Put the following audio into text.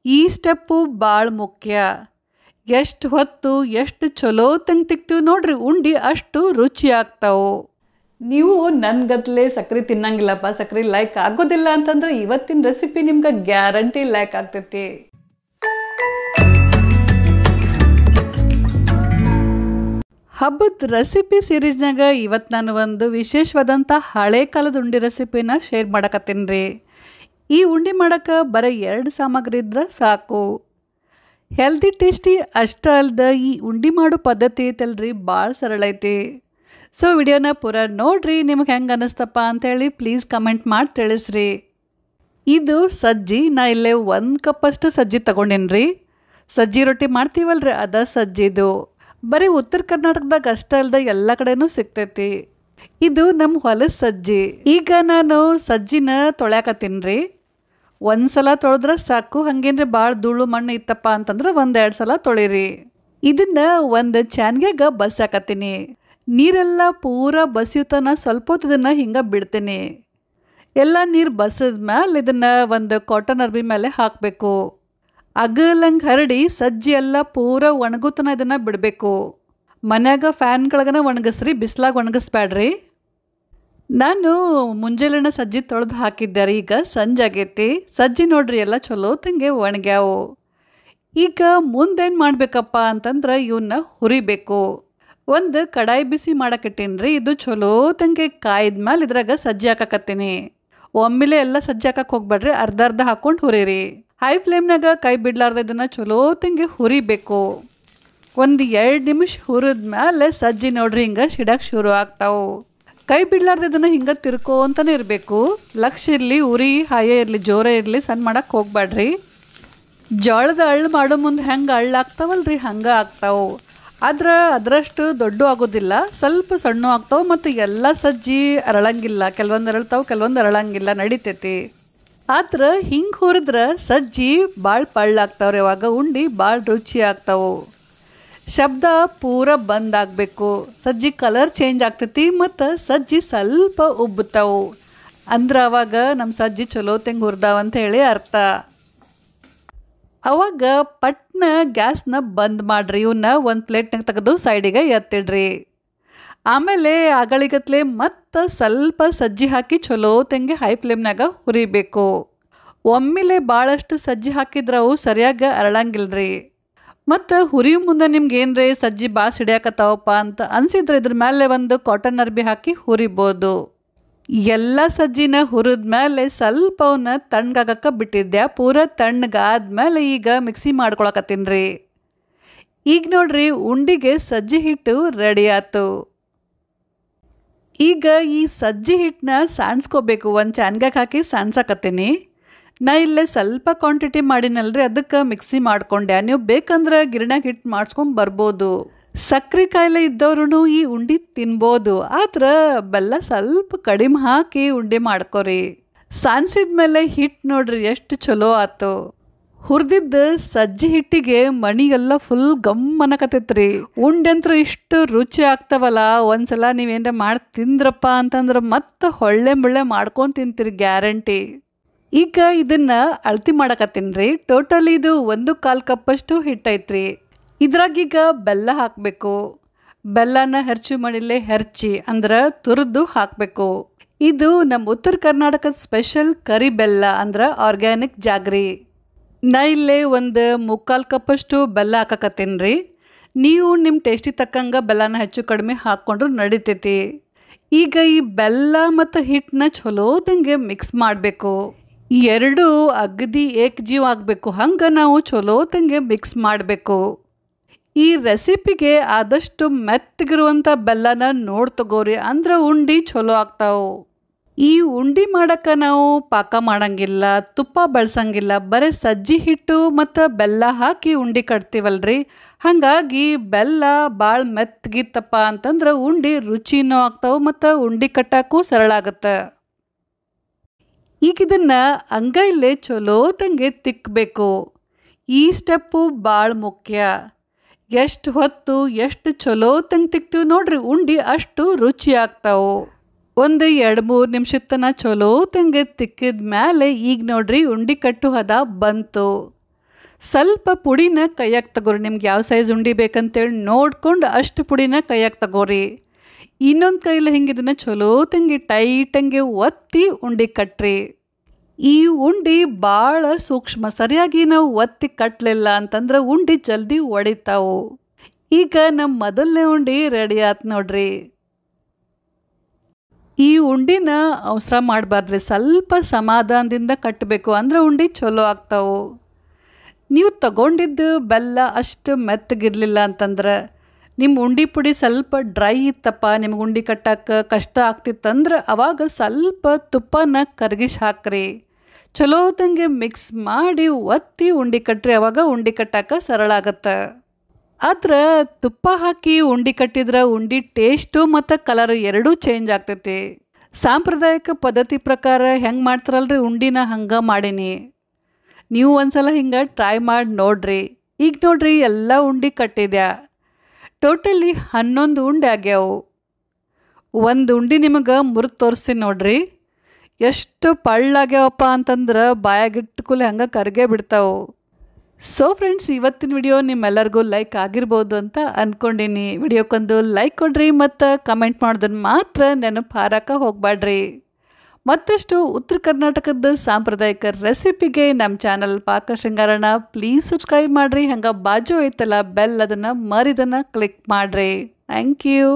ಈ ಸ್ಟೆಪ್ಪು ಭಾಳ ಮುಖ್ಯ. ಎಷ್ಟು ಹೊತ್ತು ಎಷ್ಟು ಚಲೋ ತಂಗ ತಿಕ್ತೀವಿ ನೋಡ್ರಿ ಉಂಡೆ ಅಷ್ಟು ರುಚಿ ಆಗ್ತಾವು. ನೀವು ನನ್ಗತ್ಲೆ ಸಕ್ರೆ ತಿನ್ನಂಗಿಲ್ಲಪ್ಪ, ಸಕ್ರೆ ಲೈಕ್ ಆಗೋದಿಲ್ಲ ಅಂತಂದ್ರೆ ಇವತ್ತಿನ ರೆಸಿಪಿ ನಿಮ್ಗೆ ಗ್ಯಾರಂಟಿ ಲೈಕ್ ಆಗ್ತೈತಿ. ಹಬ್ಬದ ರೆಸಿಪಿ ಸೀರೀಸ್ನಾಗ ಇವತ್ತು ನಾನು ಒಂದು ವಿಶೇಷವಾದಂಥ ಹಳೆ ಕಾಲದ ಉಂಡೆ ರೆಸಿಪಿನ ಶೇರ್ ಮಾಡಕತ್ತೀನಿ ರೀ. ಈ ಉಂಡೆ ಮಾಡೋಕ್ಕೆ ಬರೀ 2 ಸಾಮಗ್ರಿ ಇದ್ರೆ ಸಾಕು. ಹೆಲ್ದಿ ಟೇಸ್ಟಿ ಅಷ್ಟೇ ಅಲ್ದ ಈ ಉಂಡೆ ಮಾಡೋ ಪದ್ಧತಿ ಐತಲ್ರಿ ಭಾಳ ಸರಳ ಐತಿ. ಸೊ ವಿಡಿಯೋನ ಪೂರ ನೋಡ್ರಿ, ನಿಮಗೆ ಹೆಂಗೆ ಅನ್ನಿಸ್ತಪ್ಪ ಅಂಥೇಳಿ ಪ್ಲೀಸ್ ಕಮೆಂಟ್ ಮಾಡಿ ತಿಳಿಸ್ರಿ. ಇದು ಸಜ್ಜಿ, ನಾ ಇಲ್ಲೇ 1 ಕಪ್ಪಷ್ಟು ಸಜ್ಜಿ ತೊಗೊಂಡೇನಿ ರೀ. ಸಜ್ಜಿ ರೊಟ್ಟಿ ಮಾಡ್ತೀವಲ್ರಿ ಅದ ಸಜ್ಜಿದು. ಬರೀ ಉತ್ತರ ಕರ್ನಾಟಕದಾಗ ಅಷ್ಟೇ ಅಲ್ದ ಎಲ್ಲ ಕಡೆನೂ ಸಿಗ್ತೈತಿ. ಇದು ನಮ್ಮ ಹೊಲದ ಸಜ್ಜಿ. ಈಗ ನಾನು ಸಜ್ಜಿನ ತೊಳ್ಯಾಕತ್ತೀನಿ ರೀ. 1 ಸಲ ತೊಳೆದ್ರೆ ಸಾಕು, ಹಂಗೇನ್ರಿ ಭಾಳ ಧೂಳು ಮಣ್ಣು ಇತ್ತಪ್ಪ ಅಂತಂದ್ರೆ 1-2 ಸಲ ತೊಳಿರಿ. ಇದನ್ನು ಒಂದು ಚಾನ್ಗ್ಯಾಗ ಬಸಾಕತ್ತೀನಿ. ನೀರೆಲ್ಲ ಪೂರ ಬಸಿಯುತ್ತಾನ ಸ್ವಲ್ಪ ಹೊತ್ತು ಇದನ್ನು ಹಿಂಗೆ ಬಿಡ್ತೀನಿ. ಎಲ್ಲ ನೀರು ಬಸಿದ್ಮೇಲೆ ಇದನ್ನು ಒಂದು ಕಾಟನ್ ಅರ್ಬಿ ಮೇಲೆ ಹಾಕಬೇಕು. ಅಗಲಂಗೆ ಹರಡಿ ಸಜ್ಜಿ ಎಲ್ಲ ಪೂರ ಒಣಗುತ್ತನ ಇದನ್ನು ಬಿಡಬೇಕು. ಮನ್ಯಾಗ ಫ್ಯಾನ್ ಕೆಳಗನ ಒಣಗಿಸ್ರಿ, ಬಿಸಿಲಾಗ ಒಣಗಿಸ್ಬೇಡ್ರಿ. ನಾನು ಮುಂಜಾನೆನ ಸಜ್ಜಿ ತೊಳೆದು ಹಾಕಿದ್ದೆ ರೀ. ಈಗ ಸಂಜೆ ಆಗೈತಿ. ಸಜ್ಜಿ ನೋಡ್ರಿ ಎಲ್ಲ ಚಲೋ ತಂಗೆ ಒಣಗ್ಯಾವು. ಈಗ ಮುಂದೇನು ಮಾಡಬೇಕಪ್ಪ ಅಂತಂದ್ರೆ ಇವನ್ನ ಹುರಿಬೇಕು. ಒಂದು ಕಡಾಯಿ ಬಿಸಿ ಮಾಡಕ್ಕಿಟ್ಟೀನಿ ರೀ. ಇದು ಚಲೋ ತಂಗೆ ಕಾಯ್ದ್ಮೇಲೆ ಇದ್ರಾಗ ಸಜ್ಜಿ ಹಾಕಕತ್ತೀನಿ. ಒಮ್ಮೆಲೆ ಎಲ್ಲ ಸಜ್ಜಿ ಹಾಕಕ್ಕೆ ಹೋಗ್ಬೇಡ್ರಿ, ಅರ್ಧ ಹಾಕ್ಕೊಂಡು ಹುರಿರಿ. ಹೈ ಫ್ಲೇಮ್ನಾಗ ಕೈ ಬಿಡ್ಲಾರ್ದ ಇದನ್ನು ಚಲೋ ತಂಗಿ ಹುರಿಬೇಕು. 1-2 ನಿಮಿಷ ಹುರಿದ್ಮೇಲೆ ಸಜ್ಜಿ ನೋಡ್ರಿ ಹಿಂಗೆ ಸಿಡಕ್ಕೆ ಶುರು ಆಗ್ತಾವೆ. ಕೈ ಬಿಡ್ಲಾರ್ದ ಇದನ್ನು ಹಿಂಗೆ ತಿರ್ಕೋಂತಾನೆ ಇರಬೇಕು. ಲಕ್ಷ್ಯ ಇರಲಿ, ಉರಿ ಹಾಯೇ ಇರಲಿ, ಜೋರ ಇರಲಿ, ಸಣ್ಣ ಮಾಡಕ್ಕೆ ಹೋಗ್ಬೇಡ್ರಿ. ಜೋಳದ ಅಳ್ಳು ಮಾಡೋ ಮುಂದೆ ಹೆಂಗೆ ಅಳ್ಳು ಆಗ್ತಾವಲ್ರಿ ಹಂಗೆ ಆಗ್ತಾವೆ. ಆದ್ರೆ ಅದರಷ್ಟು ದೊಡ್ಡ ಆಗೋದಿಲ್ಲ, ಸ್ವಲ್ಪ ಸಣ್ಣ ಆಗ್ತಾವೆ. ಮತ್ತು ಎಲ್ಲ ಸಜ್ಜಿ ಅರಳಂಗಿಲ್ಲ, ಕೆಲವೊಂದು ಅರಳ್ತಾವೆ ಕೆಲವೊಂದು ಅರಳಂಗಿಲ್ಲ, ನಡಿತೈತಿ. ಆದ್ರೆ ಹಿಂಗೆ ಹುರಿದ್ರೆ ಸಜ್ಜಿ ಭಾಳ ಪಳ್ಳಾಗ್ತಾವ್ರಿ. ಅವಾಗ ಉಂಡೆ ಭಾಳ ರುಚಿ ಆಗ್ತಾವೆ. ಶಬ್ದ ಪೂರ ಬಂದಾಗಬೇಕು. ಸಜ್ಜಿ ಕಲರ್ ಚೇಂಜ್ ಆಗ್ತೈತಿ ಮತ್ತು ಸಜ್ಜಿ ಸ್ವಲ್ಪ ಉಬ್ಬುತ್ತಾವು. ಅಂದ್ರೆ ಅವಾಗ ನಮ್ಮ ಸಜ್ಜಿ ಚಲೋ ತೆಂಗೆ ಹುರಿದಾವಂತ ಹೇಳಿ ಅರ್ಥ. ಅವಾಗ ಪಟ್ನ ಗ್ಯಾಸ್ನ ಬಂದ್ ಮಾಡಿರಿ. ಇವನ್ನ ಒಂದು ಪ್ಲೇಟ್ನಾಗ ತೆಗೆದು ಸೈಡಿಗೆ ಎತ್ತಿಡ್ರಿ. ಆಮೇಲೆ ಆಗಳಿಗತ್ಲೆ ಮತ್ತು ಸ್ವಲ್ಪ ಸಜ್ಜಿ ಹಾಕಿ ಚಲೋ ತೆಂಗೆ ಹೈ ಫ್ಲೇಮ್ನಾಗ ಹುರಿಬೇಕು. ಒಮ್ಮೆಲೆ ಭಾಳಷ್ಟು ಸಜ್ಜಿ ಹಾಕಿದ್ರೆ ಅವು ಸರಿಯಾಗಿ ಅರಳಂಗಿಲ್ರಿ. ಮತ್ತು ಹುರಿಯೋ ಮುಂದೆ ನಿಮ್ಗೆ ಏನ್ರಿ ಸಜ್ಜಿ ಭಾಳ ಸಿಡಿಯಾಕತ್ತಾವಪ್ಪ ಅಂತ ಅನಿಸಿದ್ರೆ ಇದ್ರ ಮೇಲೆ ಒಂದು ಕಾಟನ್ ಅರ್ಬಿ ಹಾಕಿ ಹುರಿಬೋದು. ಎಲ್ಲ ಸಜ್ಜಿನ ಹುರಿದ್ಮೇಲೆ ಸ್ವಲ್ಪ ಅವನ್ನ ತಣ್ಣಗಾಗಕ್ಕೆ ಬಿಟ್ಟಿದ್ದೆ. ಪೂರ ತಣ್ಣಗಾದ್ಮೇಲೆ ಈಗ ಮಿಕ್ಸಿ ಮಾಡ್ಕೊಳಕತ್ತೀನಿ ರೀ. ಈಗ ನೋಡ್ರಿ ಉಂಡಿಗೆ ಸಜ್ಜಿ ಹಿಟ್ಟು ರೆಡಿ ಆಯ್ತು. ಈಗ ಈ ಸಜ್ಜಿ ಹಿಟ್ಟನ್ನ ಸಾಣಿಸ್ಕೋಬೇಕು. ಒಂದು ಚಾನ್ಗ್ಯಾಗ ಹಾಕಿ ಸಾಣ್ಸಕತ್ತೀನಿ. ನಾ ಇಲ್ಲೇ ಸ್ವಲ್ಪ ಕ್ವಾಂಟಿಟಿ ಮಾಡಿನಲ್ರಿ, ಅದಕ್ಕೆ ಮಿಕ್ಸಿ ಮಾಡ್ಕೊಂಡೆ. ನೀವು ಬೇಕಂದ್ರೆ ಗಿರಣಾಗ ಹಿಟ್ಟು ಮಾಡಿಸ್ಕೊಂಡು ಬರ್ಬೋದು. ಸಕ್ಕರೆ ಕಾಯಿಲೆ ಇದ್ದವ್ರು ಈ ಉಂಡೆ ತಿನ್ಬೋದು. ಆದ್ರೆ ಬೆಲ್ಲ ಸ್ವಲ್ಪ ಕಡಿಮೆ ಹಾಕಿ ಉಂಡೆ ಮಾಡ್ಕೊರಿ. ಸಾಣಿಸಿದ್ಮೇಲೆ ಹಿಟ್ಟು ನೋಡ್ರಿ ಎಷ್ಟು ಚಲೋ ಆಯ್ತು. ಹುರಿದಿದ್ದ ಸಜ್ಜಿ ಹಿಟ್ಟಿಗೆ ಮಣಿ ಎಲ್ಲ ಫುಲ್ ಗಮ್ ಅನ್ನಕತ್ತೈತ್ರಿ. ಉಂಡೆಂತ್ರು ಇಷ್ಟು ರುಚಿ ಆಗ್ತಾವಲ್ಲ, ಒಂದ್ಸಲ ನೀವೇನಾರ ಮಾಡಿ ತಿಂದ್ರಪ್ಪ ಅಂತಂದ್ರೆ ಮತ್ತೆ ಹೊಳ್ಳೆ ಮುಳ್ಳೆ ಮಾಡ್ಕೊಂಡು ತಿಂತೀರಿ ಗ್ಯಾರಂಟಿ. ಈಗ ಇದನ್ನು ಅಳತಿ ಮಾಡಕತ್ತೀನಿ ರೀ. ಟೋಟಲ್ ಇದು 1/4 ಕಪ್ಪಷ್ಟು ಹಿಟ್ಟೈತ್ರಿ. ಇದ್ರಾಗೀಗ ಬೆಲ್ಲ ಹಾಕಬೇಕು. ಬೆಲ್ಲನ ಹೆರ್ಚು ಮಾಡಿಲ್ಲೇ ಹೆರ್ಚಿ ಅಂದ್ರೆ ತುರಿದು ಹಾಕಬೇಕು. ಇದು ನಮ್ಮ ಉತ್ತರ ಕರ್ನಾಟಕದ ಸ್ಪೆಷಲ್ ಕರಿ ಬೆಲ್ಲ ಅಂದ್ರೆ ಆರ್ಗ್ಯಾನಿಕ್ ಜಾಗ್ರಿ. ನಾ ಇಲ್ಲೇ 1/4 ಕಪ್ಪಷ್ಟು ಬೆಲ್ಲ ಹಾಕಕತ್ತೀನಿ ರೀ. ನೀವು ನಿಮ್ಮ ಟೇಸ್ಟಿಗೆ ತಕ್ಕಂಗೆ ಬೆಲ್ಲನ ಹೆಚ್ಚು ಕಡಿಮೆ ಹಾಕ್ಕೊಂಡ್ರು ನಡಿತೈತಿ. ಈಗ ಈ ಬೆಲ್ಲ ಮತ್ತು ಹಿಟ್ಟನ್ನ ಚಲೋ ತಂಗೆ ಮಿಕ್ಸ್ ಮಾಡಬೇಕು. ಎರಡೂ ಅಗದಿ ಏಕಜೀವ ಆಗಬೇಕು. ಹಂಗೆ ನಾವು ಚಲೋ ತಂಗೆ ಮಿಕ್ಸ್ ಮಾಡಬೇಕು. ಈ ರೆಸಿಪಿಗೆ ಆದಷ್ಟು ಮೆತ್ತಗಿರುವಂಥ ಬೆಲ್ಲನ ನೋಡಿ ತಗೋರಿ, ಅಂದ್ರೆ ಉಂಡೆ ಚಲೋ ಆಗ್ತಾವೆ. ಈ ಉಂಡೆ ಮಾಡೋಕ್ಕೆ ನಾವು ಪಾಕ ಮಾಡಂಗಿಲ್ಲ, ತುಪ್ಪ ಬಳಸಂಗಿಲ್ಲ, ಬರೀ ಸಜ್ಜಿ ಹಿಟ್ಟು ಮತ್ತು ಬೆಲ್ಲ ಹಾಕಿ ಉಂಡೆ ಕಟ್ತೀವಲ್ರಿ. ಹಾಗಾಗಿ ಬೆಲ್ಲ ಭಾಳ ಮೆತ್ತಗಿತ್ತಪ್ಪ ಅಂತಂದ್ರೆ ಉಂಡೆ ರುಚಿನೂ ಆಗ್ತಾವೆ ಮತ್ತು ಉಂಡೆ ಕಟ್ಟಕ್ಕೂ ಸರಳ ಆಗುತ್ತೆ. ಈಗ ಇದನ್ನು ಅಂಗೈಲೇ ಚಲೋ ತಂಗೆ ತಿಕ್ಕಬೇಕು. ಈ ಸ್ಟೆಪ್ಪು ಭಾಳ ಮುಖ್ಯ. ಎಷ್ಟು ಹೊತ್ತು ಎಷ್ಟು ಚಲೋ ತಂಗೆ ತಿಕ್ತೀವಿ ನೋಡ್ರಿ ಉಂಡೆ ಅಷ್ಟು ರುಚಿ ಆಗ್ತಾವೆ. ಒಂದು 2-3 ನಿಮಿಷದ ತನಕ ಚಲೋ ತಂಗೆ ತಿಕ್ಕಿದ ಮೇಲೆ ಈಗ ನೋಡ್ರಿ ಉಂಡೆ ಕಟ್ಟು ಹದ ಬಂತು. ಸ್ವಲ್ಪ ಪುಡಿನ ಕೈಯಾಗ ತಗೋರಿ. ನಿಮ್ಗೆ ಯಾವ ಸೈಜ್ ಉಂಡೆ ಬೇಕಂತೇಳಿ ನೋಡ್ಕೊಂಡು ಅಷ್ಟು ಪುಡಿನ ಕೈಯಾಗ ತಗೋರಿ. ಇನ್ನೊಂದು ಕೈಲಿ ಹಿಂಗೆ ಇದನ್ನು ಚಲೋ ತಂಗಿ ಟೈಟಂಗೆ ಒತ್ತಿ ಉಂಡೆ ಕಟ್ರಿ. ಈ ಉಂಡೆ ಭಾಳ ಸೂಕ್ಷ್ಮ, ಸರಿಯಾಗಿ ನಾವು ಒತ್ತಿ ಕಟ್ಟಲಿಲ್ಲ ಅಂತಂದ್ರೆ ಉಂಡೆ ಜಲ್ದಿ ಒಡಿತಾವು. ಈಗ ನಮ್ಮ ಮೊದಲನೇ ಉಂಡೆ ರೆಡಿ ಆಯ್ತು ನೋಡ್ರಿ. ಈ ಉಂಡಿನ ಅವಸರ ಮಾಡಬಾರ್ದ್ರಿ, ಸ್ವಲ್ಪ ಸಮಾಧಾನದಿಂದ ಕಟ್ಟಬೇಕು, ಅಂದ್ರೆ ಉಂಡೆ ಚಲೋ ಆಗ್ತಾವು. ನೀವು ತಗೊಂಡಿದ್ದು ಬೆಲ್ಲ ಅಷ್ಟು ಮೆತ್ತಗಿರಲಿಲ್ಲ ಅಂತಂದ್ರೆ, ನಿಮ್ಮ ಉಂಡೆ ಪುಡಿ ಸ್ವಲ್ಪ ಡ್ರೈ ಇತ್ತಪ್ಪ, ನಿಮ್ಗೆ ಉಂಡೆ ಕಟ್ಟಕ್ಕೆ ಕಷ್ಟ ಆಗ್ತಿತ್ತಂದ್ರೆ ಅವಾಗ ಸ್ವಲ್ಪ ತುಪ್ಪನ ಕರಗಿಸಿ ಹಾಕ್ರಿ. ಚಲೋದಂಗೆ ಮಿಕ್ಸ್ ಮಾಡಿ ಒತ್ತಿ ಉಂಡೆ ಕಟ್ರಿ, ಅವಾಗ ಉಂಡೆ ಕಟ್ಟಕ್ಕೆ ಸರಳ ಆಗತ್ತೆ. ಆದ್ರೆ ತುಪ್ಪ ಹಾಕಿ ಉಂಡೆ ಕಟ್ಟಿದ್ರೆ ಉಂಡೆ ಟೇಸ್ಟು ಮತ್ತು ಕಲರ್ ಎರಡೂ ಚೇಂಜ್ ಆಗ್ತೈತಿ. ಸಾಂಪ್ರದಾಯಿಕ ಪದ್ಧತಿ ಪ್ರಕಾರ ಹೆಂಗೆ ಮಾಡ್ತಾರಲ್ರಿ ಉಂಡಿನ ಹಂಗೆ ಮಾಡೀನಿ. ನೀವು ಒಂದ್ಸಲ ಹಿಂಗೆ ಟ್ರೈ ಮಾಡಿ ನೋಡ್ರಿ. ಈಗ ನೋಡ್ರಿ ಎಲ್ಲ ಉಂಡೆ ಕಟ್ಟಿದ್ಯಾ. ಟೋಟಲಿ 11 ಉಂಡೆ ಆಗ್ಯಾವು. ಒಂದು ಉಂಡೆ ನಿಮಗೆ ಮುರಿದು ತೋರಿಸ್ತೀನಿ ನೋಡ್ರಿ. ಎಷ್ಟು ಪಳ್ಳಾಗ್ಯಾವಪ್ಪ ಅಂತಂದ್ರೆ ಬಾಯಾಗಿಟ್ಟುಕೂಲೆ ಹಂಗೆ ಕರಗೇ ಬಿಡ್ತಾವೆ. ಸೊ ಫ್ರೆಂಡ್ಸ್, ಇವತ್ತಿನ ವಿಡಿಯೋ ನಿಮ್ಮೆಲ್ಲರಿಗೂ ಲೈಕ್ ಆಗಿರ್ಬೋದು ಅಂತ ಅಂದ್ಕೊಂಡೀನಿ. ವಿಡಿಯೋಕ್ಕೊಂದು ಲೈಕ್ ಕೊಡ್ರಿ ಮತ್ತು ಕಮೆಂಟ್ ಮಾಡೋದನ್ನು ಮಾತ್ರ ನೆನಪು ಹಾರಕ್ಕೆ ಹೋಗಬೇಡ್ರಿ. ಮತ್ತಷ್ಟು ಉತ್ತರ ಕರ್ನಾಟಕದ ಸಾಂಪ್ರದಾಯಿಕ ರೆಸಿಪಿಗೆ ನಮ್ಮ ಚಾನಲ್ ಪಾಕ ಶೃಂಗಾರನ ಪ್ಲೀಸ್ ಸಬ್ಸ್ಕ್ರೈಬ್ ಮಾಡಿರಿ. ಹಂಗೆ ಬಾಜು ಐತಲ್ಲ ಬೆಲ್, ಅದನ್ನು ಮರಿದನ್ನು ಕ್ಲಿಕ್ ಮಾಡಿರಿ. Thank you.